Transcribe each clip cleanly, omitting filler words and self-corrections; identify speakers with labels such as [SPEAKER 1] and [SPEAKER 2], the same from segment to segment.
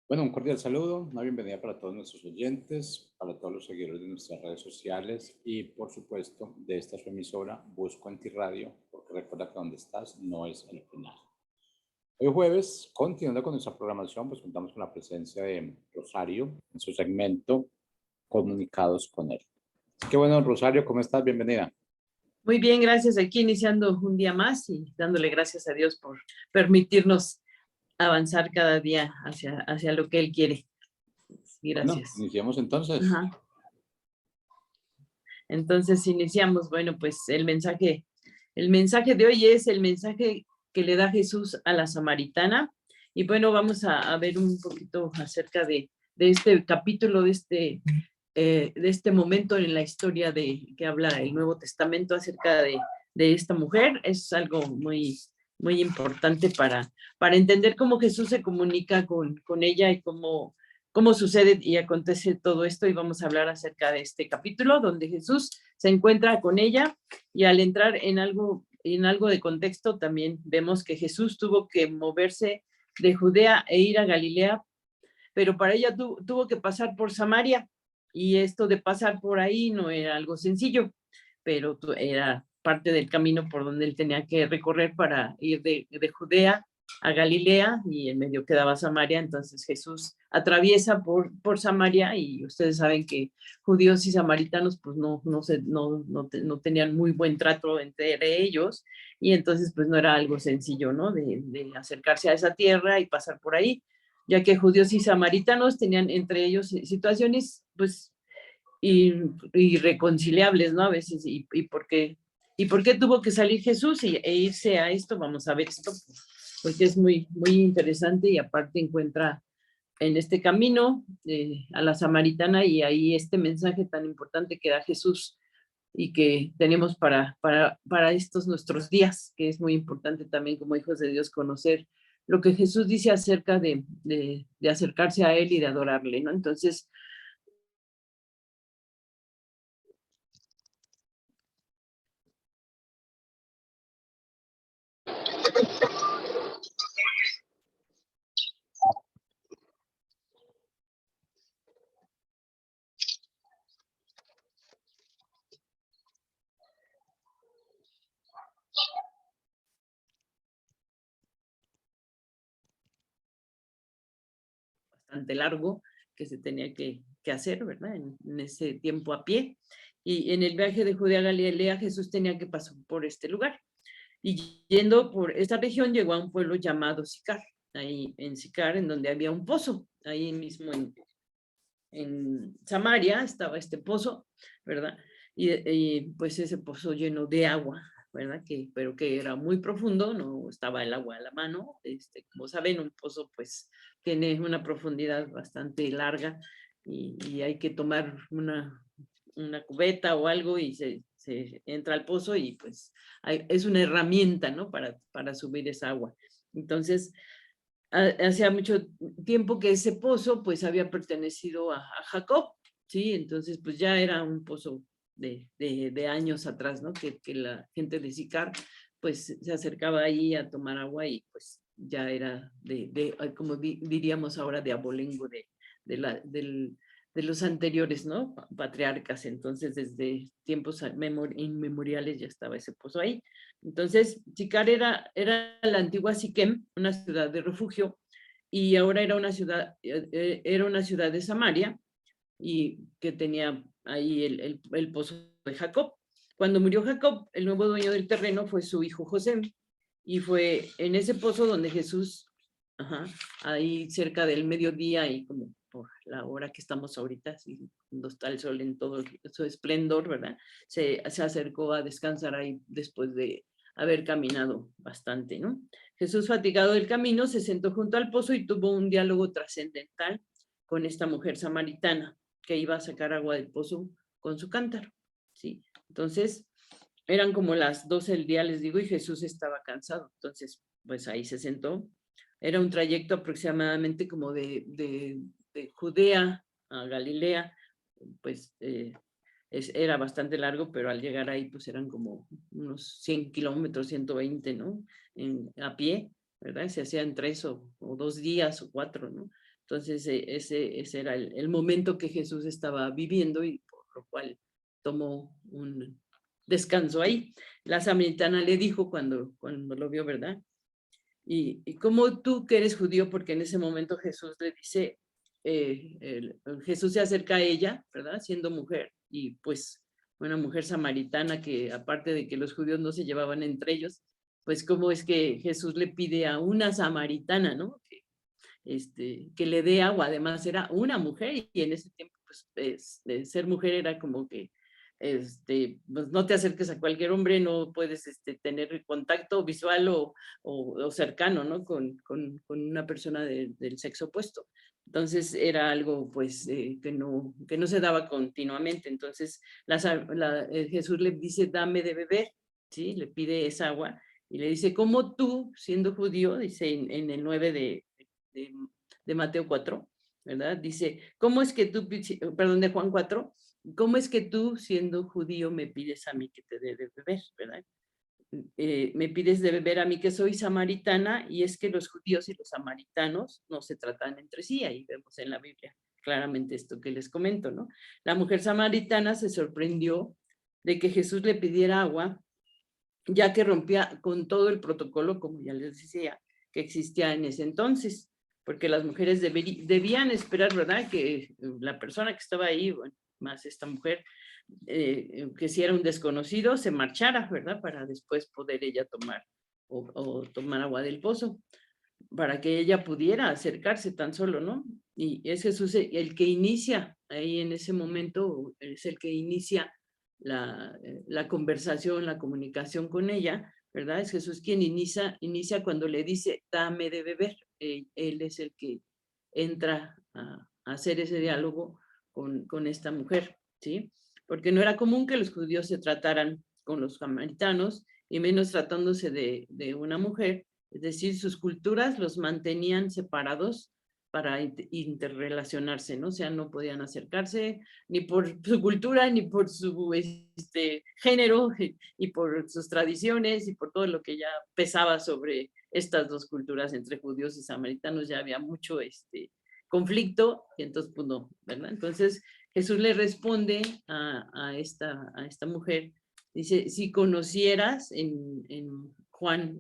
[SPEAKER 1] Bueno, un cordial saludo, una bienvenida para todos nuestros oyentes, para todos los seguidores de nuestras redes sociales y, por supuesto, de esta su emisora, Busco en Ti Radio, porque recuerda que donde estás no es el final. Hoy jueves, continuando con nuestra programación, pues contamos con la presencia de Rosario en su segmento Comunicados con él. Así que bueno, Rosario, ¿cómo estás? Bienvenida.
[SPEAKER 2] Muy bien, gracias. Aquí iniciando un día más y dándole gracias a Dios por permitirnos avanzar cada día hacia lo que Él quiere.
[SPEAKER 1] Bueno,
[SPEAKER 2] Gracias.
[SPEAKER 1] iniciemos entonces.
[SPEAKER 2] Ajá. Entonces iniciamos. Bueno, pues el mensaje de hoy es el mensaje que le da Jesús a la samaritana. Y bueno, vamos a ver un poquito acerca de este capítulo, de este momento en la historia que habla el Nuevo Testamento acerca de esta mujer. Es algo muy importante para entender cómo Jesús se comunica con ella y cómo sucede y acontece todo esto. Y vamos a hablar acerca de este capítulo donde Jesús se encuentra con ella, y al entrar en algo de contexto también vemos que Jesús tuvo que moverse de Judea e ir a Galilea, pero para ella tuvo que pasar por Samaria, y esto de pasar por ahí no era algo sencillo, pero era parte del camino por donde él tenía que recorrer para ir de Judea a Galilea, y en medio quedaba Samaria. Entonces Jesús atraviesa por Samaria, y ustedes saben que judíos y samaritanos pues no tenían muy buen trato entre ellos, y entonces pues no era algo sencillo, ¿no? De acercarse a esa tierra y pasar por ahí, ya que judíos y samaritanos tenían entre ellos situaciones pues irreconciliables, ¿no? A veces. ¿Y por qué tuvo que salir Jesús e irse a esto? Vamos a ver esto, porque es muy interesante, y aparte encuentra en este camino a la samaritana, y ahí este mensaje tan importante que da Jesús y que tenemos para estos nuestros días, que es muy importante también como hijos de Dios conocer lo que Jesús dice acerca de acercarse a Él y de adorarle, ¿no? Entonces, bastante largo que se tenía que hacer, ¿verdad? En ese tiempo a pie. Y en el viaje de Judea a Galilea, Jesús tenía que pasar por este lugar. Y yendo por esta región, llegó a un pueblo llamado Sicar. Ahí en Sicar, en donde había un pozo, ahí mismo en Samaria estaba este pozo, ¿verdad? Y pues ese pozo lleno de agua, ¿verdad? Pero que era muy profundo, no estaba el agua a la mano. Como saben, un pozo pues tiene una profundidad bastante larga, y hay que tomar una cubeta o algo, y se entra al pozo, y pues es una herramienta, ¿no? Para subir esa agua. Entonces, hacía mucho tiempo que ese pozo pues había pertenecido a Jacob, ¿sí? Entonces pues ya era un pozo de años atrás, ¿no? Que la gente de Sicar pues se acercaba ahí a tomar agua, y pues ya era como diríamos ahora, de abolengo de, la, del, de los anteriores, ¿no? Patriarcas. Entonces desde tiempos inmemoriales ya estaba ese pozo ahí. Entonces, Sicar era la antigua Siquem, una ciudad de refugio, y ahora era una ciudad de Samaria, y que tenía ahí el pozo de Jacob. Cuando murió Jacob, el nuevo dueño del terreno fue su hijo José, y fue en ese pozo donde Jesús, ahí cerca del mediodía, y como por la hora que estamos ahorita, así, cuando está el sol en todo su esplendor, ¿verdad? Se acercó a descansar ahí después de haber caminado bastante, ¿no? Jesús, fatigado del camino, se sentó junto al pozo y tuvo un diálogo trascendental con esta mujer samaritana que iba a sacar agua del pozo con su cántaro, ¿sí? Entonces, eran como las 12 del día, les digo, y Jesús estaba cansado. Entonces, pues ahí se sentó. Era un trayecto aproximadamente como de Judea a Galilea, pues era bastante largo, pero al llegar ahí pues eran como unos 100 kilómetros, 120, ¿no? A pie, ¿verdad? Se hacían 3 o 2 días o 4, ¿no? Entonces, ese era el momento que Jesús estaba viviendo y por lo cual tomó un descanso ahí. La samaritana le dijo cuando lo vio, ¿verdad? Y como tú que eres judío, porque en ese momento Jesús le dice, Jesús se acerca a ella, ¿verdad? Siendo mujer, y pues una mujer samaritana que aparte de que los judíos no se llevaban entre ellos, pues cómo es que Jesús le pide a una samaritana, ¿no? Que le dé agua, además era una mujer y en ese tiempo pues ser mujer era como que pues no te acerques a cualquier hombre, no puedes tener contacto visual o cercano, ¿no? Con una persona del sexo opuesto. Entonces era algo pues que no se daba continuamente. Entonces Jesús le dice, dame de beber, ¿sí? Le pide esa agua y le dice, ¿cómo tú, siendo judío, dice en el 9 de Mateo 4, ¿verdad? Dice, ¿cómo es que tú, perdón, de Juan 4, ¿cómo es que tú, siendo judío, me pides a mí que te dé de beber, ¿verdad? Me pides de beber a mí que soy samaritana, y es que los judíos y los samaritanos no se tratan entre sí, ahí vemos en la Biblia claramente esto que les comento, ¿no? La mujer samaritana se sorprendió de que Jesús le pidiera agua, ya que rompía con todo el protocolo, como ya les decía, que existía en ese entonces, porque las mujeres debían esperar, ¿verdad? Que la persona que estaba ahí, bueno, más esta mujer, que si era un desconocido, se marchara, ¿verdad? Para después poder ella tomar o tomar agua del pozo, para que ella pudiera acercarse tan solo, ¿no? Y es Jesús el que inicia ahí en ese momento, es el que inicia la conversación, la comunicación con ella, ¿verdad? Es Jesús quien inicia cuando le dice, dame de beber. Él es el que entra a hacer ese diálogo con esta mujer, ¿sí? Porque no era común que los judíos se trataran con los samaritanos, y menos tratándose de una mujer, es decir, sus culturas los mantenían separados para interrelacionarse, ¿no? O sea, no podían acercarse ni por su cultura, ni por su género, y por sus tradiciones, y por todo lo que ya pesaba sobre estas dos culturas entre judíos y samaritanos. Ya había mucho conflicto, y entonces, pues no, ¿verdad? Entonces, Jesús le responde a esta mujer, dice, si conocieras, en Juan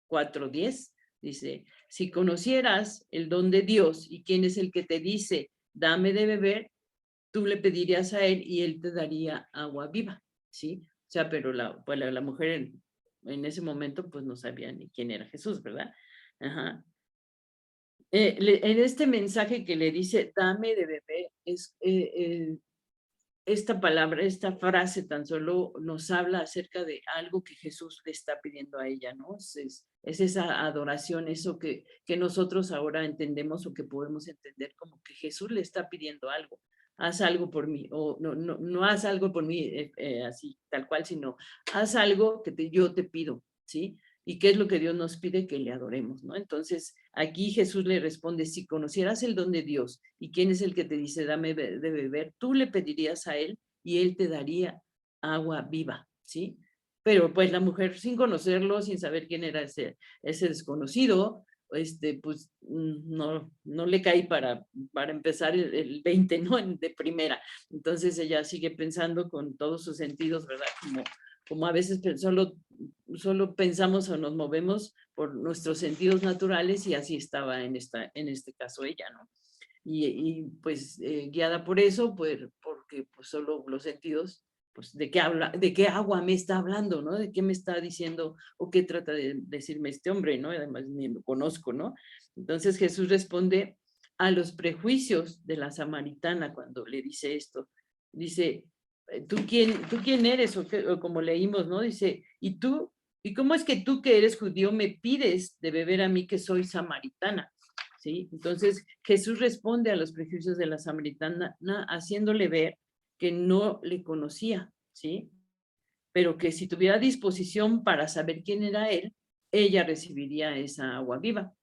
[SPEAKER 2] 4:10, dice, si conocieras el don de Dios y quién es el que te dice, dame de beber, tú le pedirías a él y él te daría agua viva, ¿sí? O sea, pero la mujer en ese momento pues no sabía ni quién era Jesús, ¿verdad? Ajá. En este mensaje que le dice, dame de beber, esta palabra, esta frase tan solo nos habla acerca de algo que Jesús le está pidiendo a ella, ¿no? Es esa adoración, eso que nosotros ahora entendemos o que podemos entender como que Jesús le está pidiendo algo. Haz algo por mí, o no haz algo por mí así, tal cual, sino haz algo que yo te pido, ¿sí? ¿Y qué es lo que Dios nos pide? Que le adoremos, ¿no? Entonces, aquí Jesús le responde, si conocieras el don de Dios y quién es el que te dice, dame de beber, tú le pedirías a él y él te daría agua viva, ¿sí? Pero pues la mujer, sin conocerlo, sin saber quién era ese desconocido, pues no le cae para empezar el 20, ¿no? De primera. Entonces ella sigue pensando con todos sus sentidos, ¿verdad? Como a veces solo pensamos o nos movemos por nuestros sentidos naturales, y así estaba en este caso ella, ¿no? Y pues guiada por eso, pues porque pues solo los sentidos, pues de qué agua me está hablando, ¿no? De qué me está diciendo o qué trata de decirme este hombre, ¿no? Además ni lo conozco, ¿no? Entonces Jesús responde a los prejuicios de la samaritana cuando le dice esto. Dice, ¿tú quién eres? O como leímos, ¿no? Dice, ¿y cómo es que tú que eres judío me pides de beber a mí que soy samaritana? ¿Sí? Entonces Jesús responde a los prejuicios de la samaritana haciéndole ver que no le conocía, ¿sí? Pero que si tuviera disposición para saber quién era él, ella recibiría esa agua viva.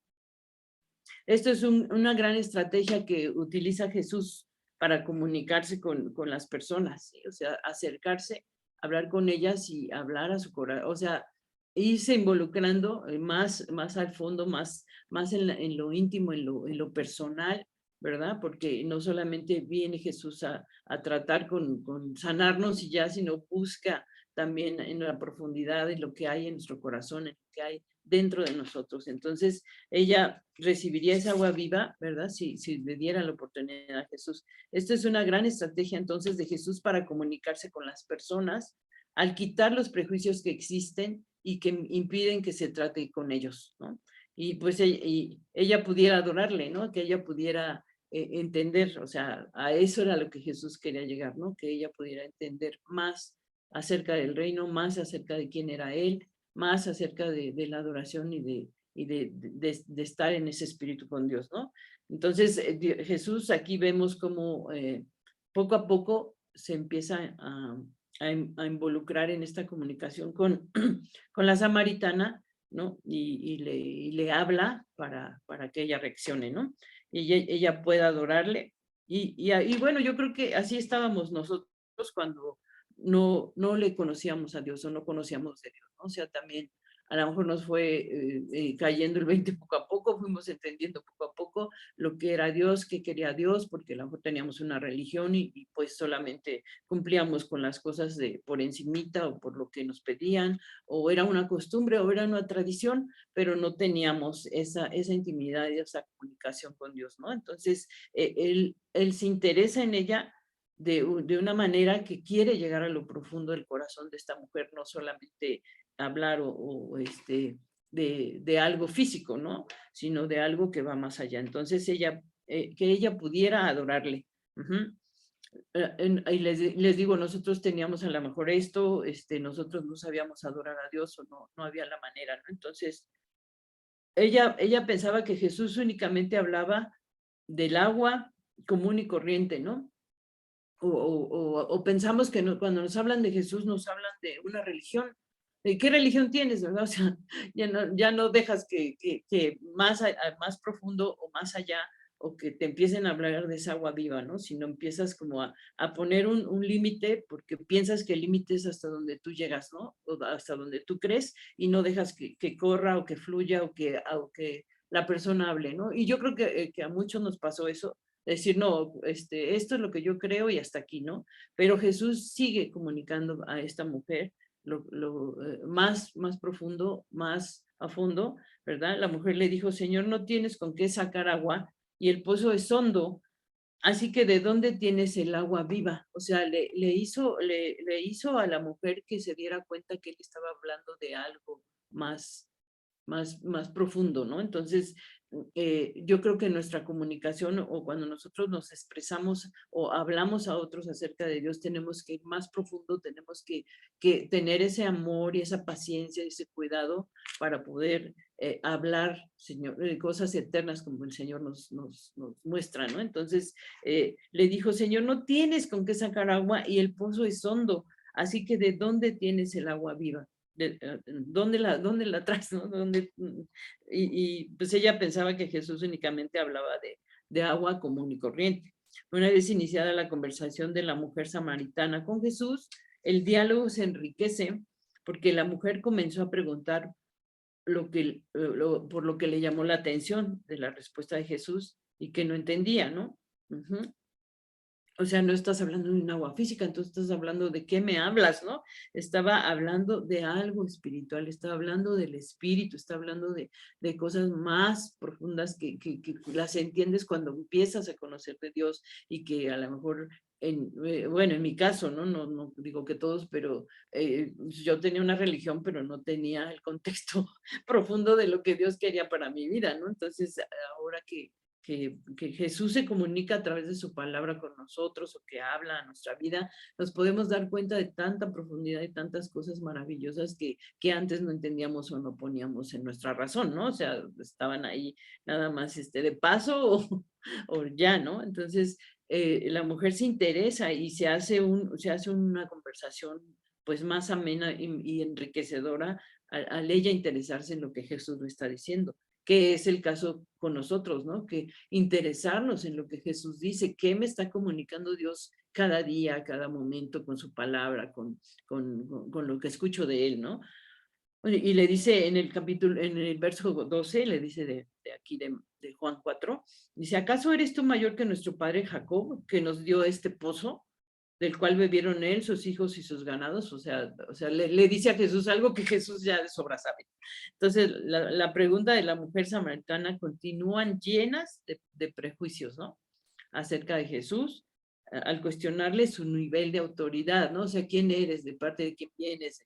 [SPEAKER 2] Esto es una gran estrategia que utiliza Jesús para comunicarse con las personas, ¿sí? O sea, acercarse, hablar con ellas y hablar a su corazón, o sea, irse involucrando más al fondo, más en lo íntimo, en lo personal, ¿verdad? Porque no solamente viene Jesús a tratar con sanarnos y ya, sino busca también en la profundidad de lo que hay en nuestro corazón, en lo que hay dentro de nosotros. Entonces, ella recibiría esa agua viva, ¿verdad? Si le diera la oportunidad a Jesús. Esta es una gran estrategia entonces de Jesús para comunicarse con las personas, al quitar los prejuicios que existen y que impiden que se trate con ellos, ¿no? Y pues ella pudiera adorarle, ¿no? Que ella pudiera entender, o sea, a eso era lo que Jesús quería llegar, ¿no? Que ella pudiera entender más acerca del reino, más acerca de quién era Él, más acerca de la adoración y de estar en ese espíritu con Dios, ¿no? Entonces, Jesús aquí vemos como poco a poco se empieza a involucrar en esta comunicación con la samaritana, ¿no? Y le habla para que ella reaccione, ¿no? Y ella pueda adorarle. Y bueno, yo creo que así estábamos nosotros cuando no le conocíamos a Dios o no conocíamos de Dios, ¿no? O sea, también a lo mejor nos fue cayendo el 20 poco a poco, fuimos entendiendo poco a poco lo que era Dios, qué quería Dios, porque a lo mejor teníamos una religión y pues solamente cumplíamos con las cosas por encimita o por lo que nos pedían, o era una costumbre o era una tradición, pero no teníamos esa intimidad y esa comunicación con Dios, ¿no? Entonces, él se interesa en ella de una manera que quiere llegar a lo profundo del corazón de esta mujer, no solamente hablar de algo físico, ¿no? Sino de algo que va más allá. Entonces, que ella pudiera adorarle. Y les digo, nosotros teníamos a lo mejor esto, nosotros no sabíamos adorar a Dios o no había la manera, ¿no? Entonces, ella pensaba que Jesús únicamente hablaba del agua común y corriente, ¿no? O pensamos que cuando nos hablan de Jesús nos hablan de una religión. ¿De qué religión tienes, verdad? O sea, ya no dejas que más profundo o más allá o que te empiecen a hablar de esa agua viva, ¿no? Sino empiezas como a poner un límite porque piensas que el límite es hasta donde tú llegas, ¿no? O hasta donde tú crees y no dejas que corra o que fluya o que la persona hable, ¿no? Y yo creo que a muchos nos pasó eso, decir, no, esto es lo que yo creo y hasta aquí, ¿no? Pero Jesús sigue comunicando a esta mujer más profundo, más a fondo, ¿verdad? La mujer le dijo, Señor, no tienes con qué sacar agua y el pozo es hondo, así que ¿de dónde tienes el agua viva? O sea, le hizo a la mujer que se diera cuenta que él estaba hablando de algo más profundo, ¿no? Entonces, yo creo que nuestra comunicación o cuando nosotros nos expresamos o hablamos a otros acerca de Dios, tenemos que ir más profundo, tenemos que tener ese amor y esa paciencia y ese cuidado para poder hablar, Señor, cosas eternas como el Señor nos muestra, ¿no? Entonces, le dijo, Señor, no tienes con qué sacar agua y el pozo es hondo, así que ¿de dónde tienes el agua viva? ¿Dónde la traes? ¿No? Pues ella pensaba que Jesús únicamente hablaba de agua común y corriente. Una vez iniciada la conversación de la mujer samaritana con Jesús, el diálogo se enriquece porque la mujer comenzó a preguntar por lo que le llamó la atención de la respuesta de Jesús y que no entendía, ¿no? O sea, no estás hablando de un agua física, entonces estás hablando de qué me hablas, ¿no? Estaba hablando de algo espiritual, estaba hablando del espíritu, está hablando de cosas más profundas que las entiendes cuando empiezas a conocer de Dios y que a lo mejor, bueno, en mi caso, ¿no? No digo que todos, pero yo tenía una religión, pero no tenía el contexto profundo de lo que Dios quería para mi vida, ¿no? Entonces, ahora que Jesús se comunica a través de su palabra con nosotros o que habla a nuestra vida, nos podemos dar cuenta de tanta profundidad y tantas cosas maravillosas que antes no entendíamos o no poníamos en nuestra razón, ¿no? O sea, estaban ahí nada más de paso o ya, ¿no? Entonces, la mujer se interesa y se hace una conversación pues más amena y enriquecedora al ella interesarse en lo que Jesús le está diciendo, que es el caso con nosotros, ¿no? Que interesarnos en lo que Jesús dice, qué me está comunicando Dios cada día, cada momento con su palabra, con lo que escucho de él, ¿no? Y le dice en el capítulo, en el verso 12, le dice de aquí de Juan 4, dice, ¿acaso eres tú mayor que nuestro padre Jacob, que nos dio este pozo, del cual bebieron él, sus hijos y sus ganados? O sea le dice a Jesús algo que Jesús ya de sobra sabe. Entonces, la pregunta de la mujer samaritana continúan llenas de prejuicios, ¿no? Acerca de Jesús, al cuestionarle su nivel de autoridad, ¿no? O sea, ¿quién eres? ¿De parte de quién vienes?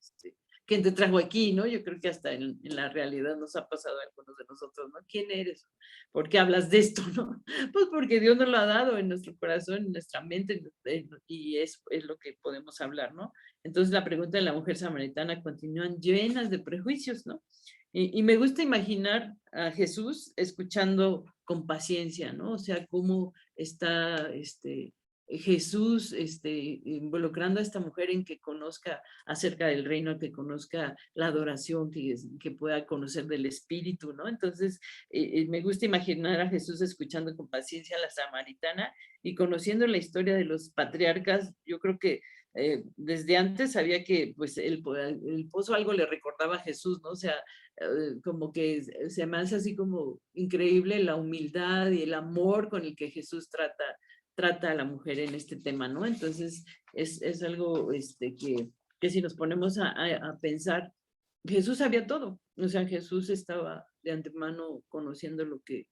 [SPEAKER 2] ¿Quién te trajo aquí? ¿No? Yo creo que hasta en la realidad nos ha pasado a algunos de nosotros, ¿no? ¿Quién eres? ¿Por qué hablas de esto, no? Pues porque Dios nos lo ha dado en nuestro corazón, en nuestra mente, y es lo que podemos hablar, ¿no? Entonces la pregunta de la mujer samaritana continúan llenas de prejuicios, ¿no? Y me gusta imaginar a Jesús escuchando con paciencia, ¿no? O sea, cómo está Jesús involucrando a esta mujer en que conozca acerca del reino, que conozca la adoración, que pueda conocer del Espíritu, ¿no? Entonces, me gusta imaginar a Jesús escuchando con paciencia a la samaritana y conociendo la historia de los patriarcas. Yo creo que desde antes sabía que pues el pozo algo le recordaba a Jesús, ¿no? O sea, como que se me hace así como increíble la humildad y el amor con el que Jesús trata a la mujer en este tema, ¿no? Entonces, es algo que si nos ponemos a pensar, Jesús sabía todo, o sea, Jesús estaba de antemano conociendo lo que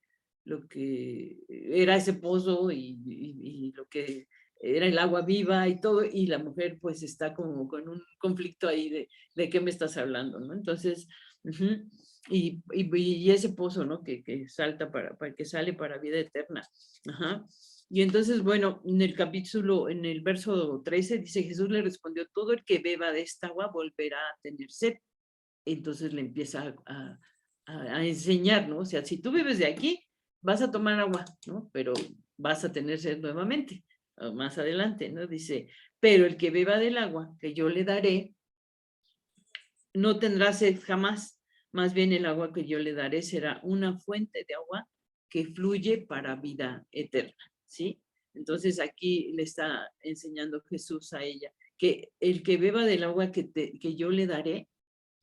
[SPEAKER 2] era ese pozo y lo que era el agua viva y todo, y la mujer pues está como con un conflicto ahí de qué me estás hablando, ¿no? Entonces, y ese pozo, ¿no? Que salta que sale para vida eterna. Ajá. Y entonces, bueno, en el verso 13 dice, Jesús le respondió, todo el que beba de esta agua volverá a tener sed. Entonces le empieza a enseñar, ¿no? O sea, si tú bebes de aquí, vas a tomar agua, ¿no? Pero vas a tener sed nuevamente, más adelante, ¿no? Dice, pero el que beba del agua que yo le daré, no tendrá sed jamás, más bien el agua que yo le daré será una fuente de agua que fluye para vida eterna, ¿sí? Entonces aquí le está enseñando Jesús a ella que el que beba del agua que yo le daré,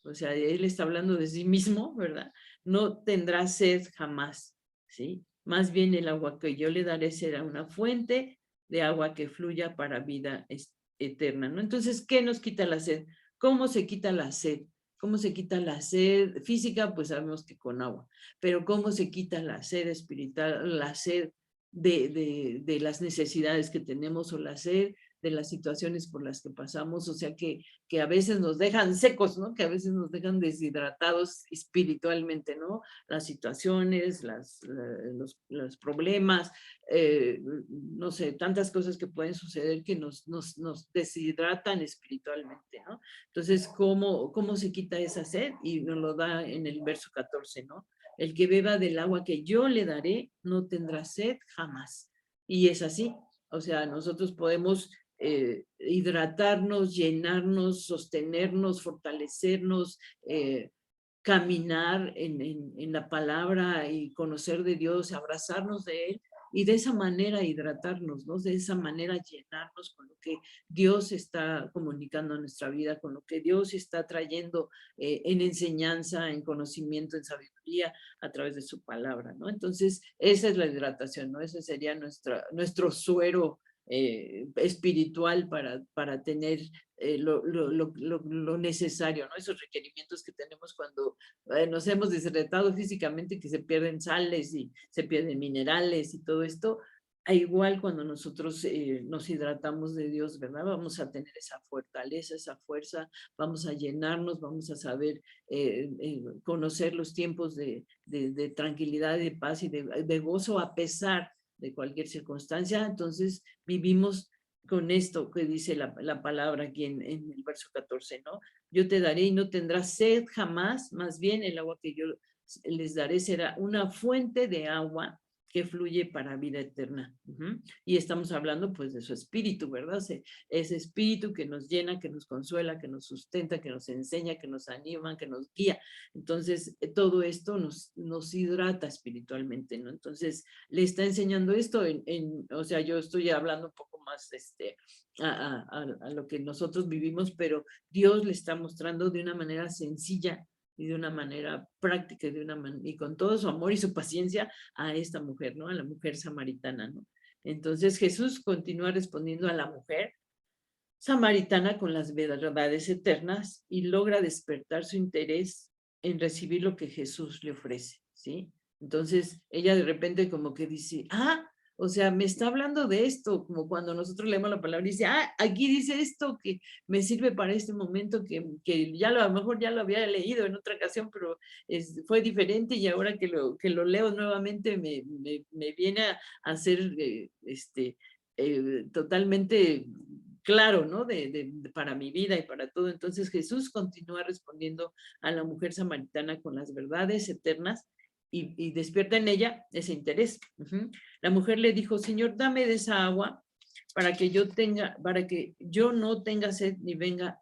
[SPEAKER 2] o sea, él está hablando de sí mismo, ¿verdad? No tendrá sed jamás, ¿sí? Más bien el agua que yo le daré será una fuente de agua que fluya para vida eterna, ¿no? Entonces, ¿qué nos quita la sed? ¿Cómo se quita la sed? ¿Cómo se quita la sed física? Pues sabemos que con agua, pero ¿cómo se quita la sed espiritual, la sed de las necesidades que tenemos o la sed de las situaciones por las que pasamos? O sea, que a veces nos dejan secos, ¿no? Que a veces nos dejan deshidratados espiritualmente, ¿no? Las situaciones, los problemas, no sé, tantas cosas que pueden suceder que nos deshidratan espiritualmente, ¿no? Entonces, ¿cómo se quita esa sed? Y nos lo da en el verso 14, ¿no? El que beba del agua que yo le daré no tendrá sed jamás. Y es así. O sea, nosotros podemos hidratarnos, llenarnos, sostenernos, fortalecernos, caminar en la palabra y conocer de Dios, abrazarnos de Él y de esa manera hidratarnos, ¿no? De esa manera llenarnos con lo que Dios está comunicando en nuestra vida, con lo que Dios está trayendo en enseñanza, en conocimiento, en sabiduría a través de su palabra, ¿no? Entonces, esa es la hidratación, ¿no? Ese sería nuestro suero espiritual para tener lo necesario, ¿no? Esos requerimientos que tenemos cuando nos hemos deshidratado físicamente, que se pierden sales y se pierden minerales y todo esto. A igual cuando nosotros nos hidratamos de Dios, ¿verdad? Vamos a tener esa fortaleza, esa fuerza, vamos a llenarnos, vamos a saber conocer los tiempos de tranquilidad, de paz y de gozo a pesar de cualquier circunstancia. Entonces vivimos con esto que dice la palabra aquí en el verso 14, ¿no? Yo te daré y no tendrás sed jamás, más bien el agua que yo les daré será una fuente de agua que fluye para vida eterna. Y estamos hablando pues de su espíritu, ¿verdad? Ese espíritu que nos llena, que nos consuela, que nos sustenta, que nos enseña, que nos anima, que nos guía. Entonces, todo esto nos hidrata espiritualmente, ¿no? Entonces, le está enseñando esto o sea, yo estoy hablando un poco más a lo que nosotros vivimos, pero Dios le está mostrando de una manera sencilla y de una manera práctica y con todo su amor y su paciencia a esta mujer, ¿no? A la mujer samaritana, ¿no? Entonces Jesús continúa respondiendo a la mujer samaritana con las verdades eternas y logra despertar su interés en recibir lo que Jesús le ofrece, ¿sí? Entonces ella de repente como que dice, o sea, me está hablando de esto, como cuando nosotros leemos la palabra y dice, aquí dice esto que me sirve para este momento, que ya a lo mejor ya lo había leído en otra ocasión, pero fue diferente y ahora que lo leo nuevamente me viene a hacer totalmente claro, ¿no? Para mi vida y para todo. Entonces Jesús continúa respondiendo a la mujer samaritana con las verdades eternas y despierta en ella ese interés. La mujer le dijo, Señor, dame de esa agua para que yo no tenga sed ni venga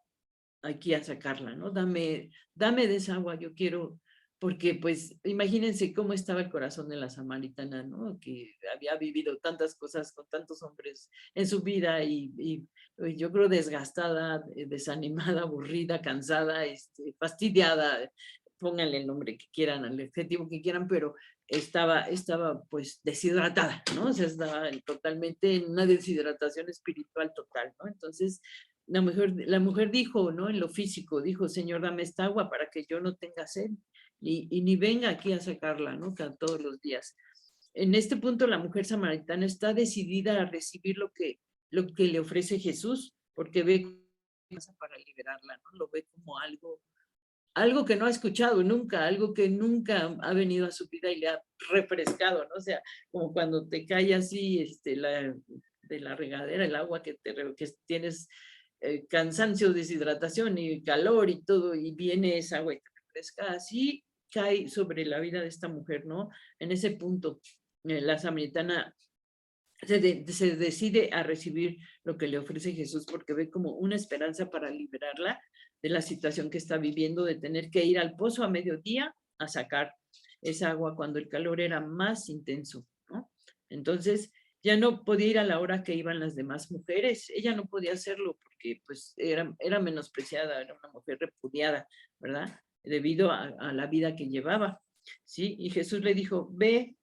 [SPEAKER 2] aquí a sacarla, ¿no? Dame de esa agua, yo quiero, porque pues imagínense cómo estaba el corazón de la samaritana, ¿no? Que había vivido tantas cosas con tantos hombres en su vida y yo creo desgastada, desanimada, aburrida, cansada, fastidiada, pónganle el nombre que quieran, el adjetivo que quieran, pero estaba pues deshidratada, ¿no? O sea, estaba totalmente en una deshidratación espiritual total, ¿no? Entonces, la mujer dijo, ¿no? En lo físico, dijo, Señor, dame esta agua para que yo no tenga sed y ni venga aquí a sacarla, ¿no? Cada todos los días. En este punto, la mujer samaritana está decidida a recibir lo que le ofrece Jesús, porque ve para liberarla, ¿no? Lo ve como algo que no ha escuchado nunca, algo que nunca ha venido a su vida y le ha refrescado, ¿no? O sea, como cuando te cae así de la regadera, el agua que tienes cansancio, deshidratación y calor y todo, y viene esa agua y te refresca, así cae sobre la vida de esta mujer, ¿no? En ese punto, la samaritana se decide a recibir lo que le ofrece Jesús porque ve como una esperanza para liberarla de la situación que está viviendo, de tener que ir al pozo a mediodía a sacar esa agua cuando el calor era más intenso, ¿no? Entonces, ya no podía ir a la hora que iban las demás mujeres, ella no podía hacerlo porque pues era menospreciada, era una mujer repudiada, ¿verdad? Debido a la vida que llevaba, ¿sí? Y Jesús le dijo, ve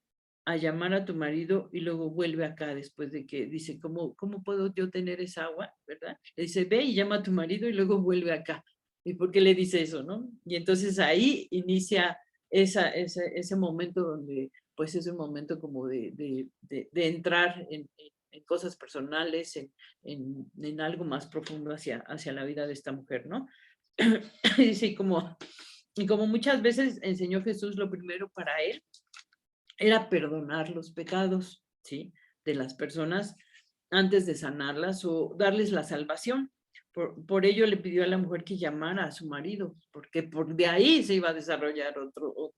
[SPEAKER 2] a llamar a tu marido y luego vuelve acá después de que dice, ¿cómo puedo yo tener esa agua? ¿Verdad? Le dice, ve y llama a tu marido y luego vuelve acá. ¿Y por qué le dice eso, no? Y entonces ahí inicia ese momento donde, pues es un momento como de entrar en cosas personales, en algo más profundo hacia la vida de esta mujer, ¿no? Y sí, y como muchas veces enseñó Jesús, lo primero para él era perdonar los pecados, ¿sí? De las personas antes de sanarlas o darles la salvación. Por ello le pidió a la mujer que llamara a su marido, porque de ahí se iba a desarrollar otro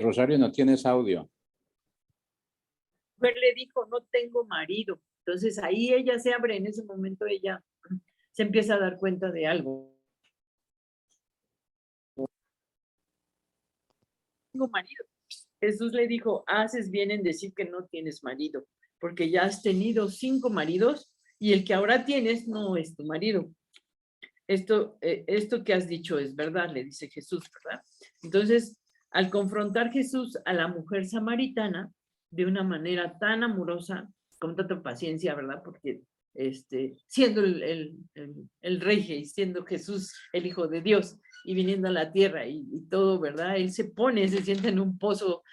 [SPEAKER 1] Rosario, no tienes audio.
[SPEAKER 2] mujer le dijo, no tengo marido. Entonces ahí ella se abre, en ese momento ella se empieza a dar cuenta de algo. No tengo marido. Jesús le dijo, haces bien en decir que no tienes marido, porque ya has tenido 5 maridos y el que ahora tienes no es tu marido. Esto que has dicho es verdad, le dice Jesús, ¿verdad? Entonces, al confrontar Jesús a la mujer samaritana de una manera tan amorosa, con tanta paciencia, ¿verdad? Porque siendo el rey y siendo Jesús el Hijo de Dios y viniendo a la tierra y todo, ¿verdad? Él se sienta en un pozo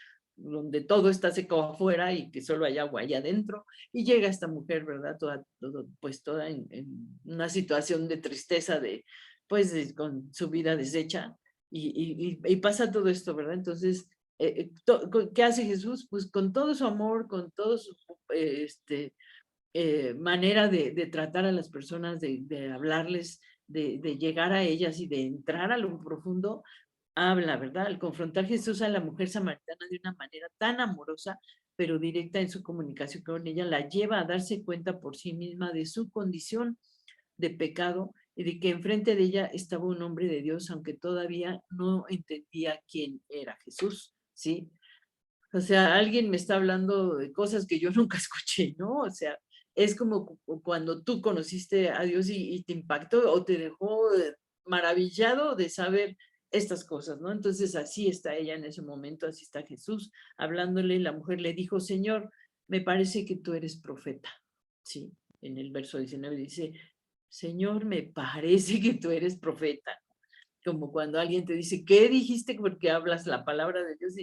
[SPEAKER 2] donde todo está seco afuera y que solo hay agua allá adentro, y llega esta mujer, ¿verdad? Pues toda en una situación de tristeza, con su vida deshecha, y pasa todo esto, ¿verdad? Entonces, ¿qué hace Jesús? Pues con todo su amor, con todo su manera de tratar a las personas, de hablarles, de llegar a ellas y de entrar a lo profundo, habla, ¿verdad? Al confrontar Jesús a la mujer samaritana de una manera tan amorosa, pero directa en su comunicación con ella, la lleva a darse cuenta por sí misma de su condición de pecado y de que enfrente de ella estaba un hombre de Dios, aunque todavía no entendía quién era Jesús, ¿sí? O sea, alguien me está hablando de cosas que yo nunca escuché, ¿no? O sea, es como cuando tú conociste a Dios y te impactó o te dejó maravillado de saber estas cosas, ¿no? Entonces así está ella en ese momento, así está Jesús hablándole. La mujer le dijo, Señor, me parece que tú eres profeta, ¿sí? En el verso 19 dice, Señor, me parece que tú eres profeta, como cuando alguien te dice, ¿qué dijiste? Porque hablas la palabra de Dios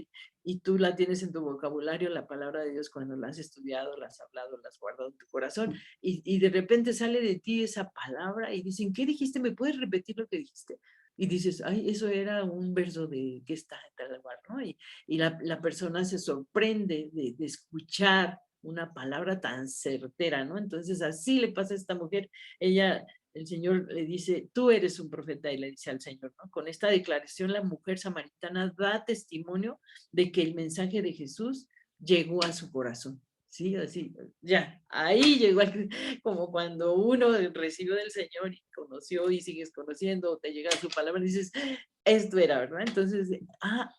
[SPEAKER 2] y tú la tienes en tu vocabulario, la palabra de Dios, cuando la has estudiado, la has hablado, la has guardado en tu corazón, y de repente sale de ti esa palabra y dicen, ¿qué dijiste? ¿Me puedes repetir lo que dijiste? Y dices, ay, eso era un verso de que está en tal lugar, ¿no? Y la persona se sorprende de escuchar una palabra tan certera, ¿no? Entonces así le pasa a esta mujer. Ella, el Señor le dice, tú eres un profeta, y le dice al Señor, ¿no? Con esta declaración, la mujer samaritana da testimonio de que el mensaje de Jesús llegó a su corazón, ¿sí? Así, ya, ahí llegó, como cuando uno recibió del Señor y conoció y sigues conociendo, o te llega su palabra y dices, esto era, ¿verdad? Entonces,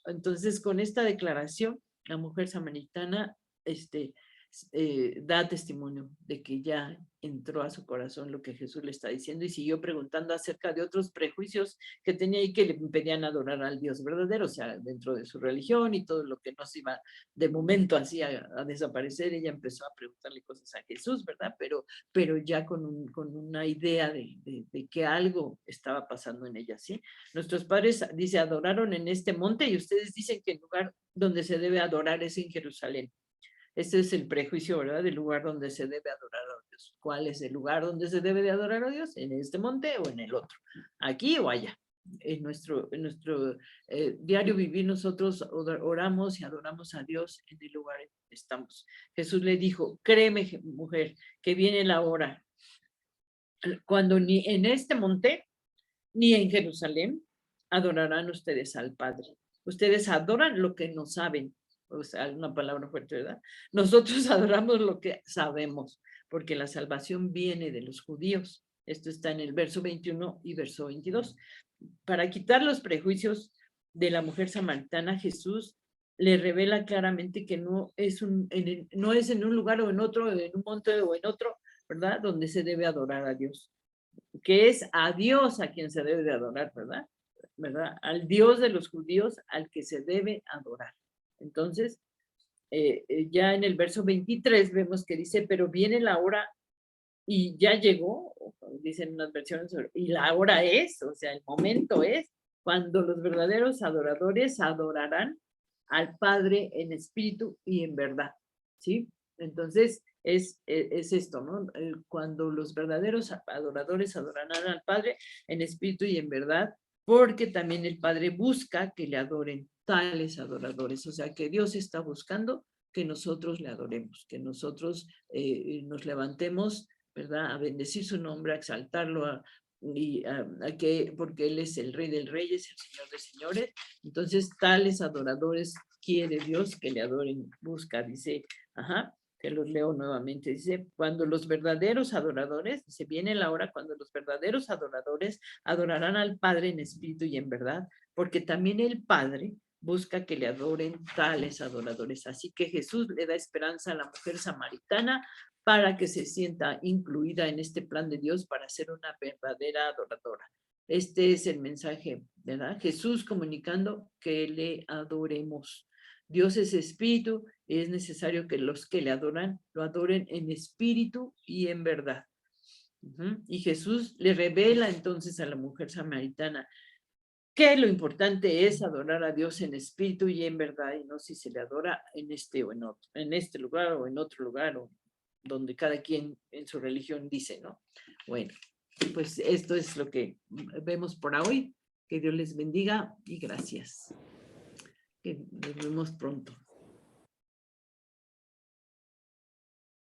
[SPEAKER 2] entonces con esta declaración, la mujer samaritana, da testimonio de que ya entró a su corazón lo que Jesús le está diciendo, y siguió preguntando acerca de otros prejuicios que tenía y que le impedían adorar al Dios verdadero, o sea, dentro de su religión y todo lo que no se iba de momento así a desaparecer. Ella empezó a preguntarle cosas a Jesús, ¿verdad? Pero ya con una idea de que algo estaba pasando en ella, ¿sí? Nuestros padres, dice, adoraron en este monte, y ustedes dicen que el lugar donde se debe adorar es en Jerusalén. Este es el prejuicio, ¿verdad? Del lugar donde se debe adorar a Dios. ¿Cuál es el lugar donde se debe de adorar a Dios? ¿En este monte o en el otro? ¿Aquí o allá? En nuestro diario vivir nosotros oramos y adoramos a Dios en el lugar en donde estamos. Jesús le dijo, créeme, mujer, que viene la hora cuando ni en este monte ni en Jerusalén adorarán ustedes al Padre. Ustedes adoran lo que no saben. O sea, una palabra fuerte, ¿verdad? Nosotros adoramos lo que sabemos, porque la salvación viene de los judíos. Esto está en el verso 21 y verso 22. Para quitar los prejuicios de la mujer samaritana, Jesús le revela claramente que no es, no es en un lugar o en otro, en un monte o en otro, ¿verdad? Donde se debe adorar a Dios, que es a Dios a quien se debe de adorar, ¿verdad? ¿Verdad? Al Dios de los judíos al que se debe adorar. Entonces, ya en el verso 23 vemos que dice, pero viene la hora y ya llegó, dicen unas versiones, y la hora es, o sea, el momento es, cuando los verdaderos adoradores adorarán al Padre en espíritu y en verdad, ¿sí? Entonces, es esto, ¿no? Cuando los verdaderos adoradores adorarán al Padre en espíritu y en verdad, porque también el Padre busca que le adoren tales adoradores, o sea, que Dios está buscando que nosotros le adoremos, que nosotros nos levantemos, ¿verdad? A bendecir su nombre, a exaltarlo, porque Él es el Rey del Reyes, el Señor de Señores. Entonces, tales adoradores quiere Dios que le adoren, busca, dice, que los leo nuevamente, dice, cuando los verdaderos adoradores, dice, viene la hora cuando los verdaderos adoradores adorarán al Padre en espíritu y en verdad, porque también el Padre busca que le adoren tales adoradores. Así que Jesús le da esperanza a la mujer samaritana para que se sienta incluida en este plan de Dios para ser una verdadera adoradora. Este es el mensaje, ¿verdad? Jesús comunicando que le adoremos. Dios es espíritu y es necesario que los que le adoran lo adoren en espíritu y en verdad. Y Jesús le revela entonces a la mujer samaritana que lo importante es adorar a Dios en espíritu y en verdad, y no si se le adora en este o en otro, en este lugar o en otro lugar, o donde cada quien en su religión dice, ¿no? Bueno, pues esto es lo que vemos por hoy. Que Dios les bendiga y gracias. Que nos vemos pronto.